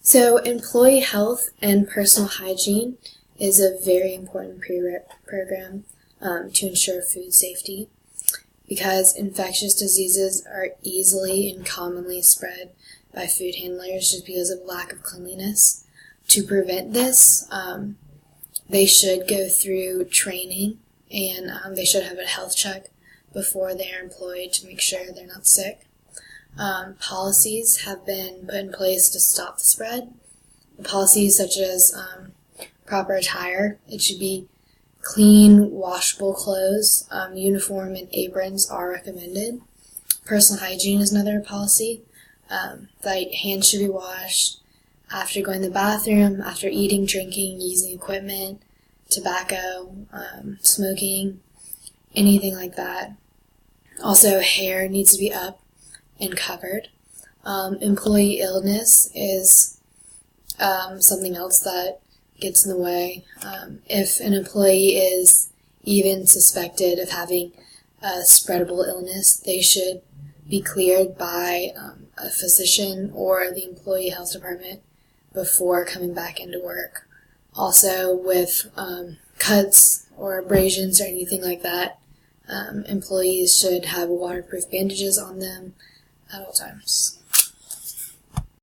So employee health and personal hygiene is a very important program to ensure food safety because infectious diseases are easily and commonly spread by food handlers just because of lack of cleanliness. To prevent this, they should go through training and they should have a health check before they're employed to make sure they're not sick. Policies have been put in place to stop the spread. Policies such as proper attire. It should be clean, washable clothes. Uniform and aprons are recommended. Personal hygiene is another policy. Like hands should be washed after going to the bathroom, after eating, drinking, using equipment, tobacco, smoking, anything like that. Also, hair needs to be up and covered. Employee illness is something else that gets in the way. If an employee is even suspected of having a spreadable illness, they should be cleared by a physician or the employee health department before coming back into work. Also, with cuts or abrasions or anything like that, employees should have waterproof bandages on them at all times.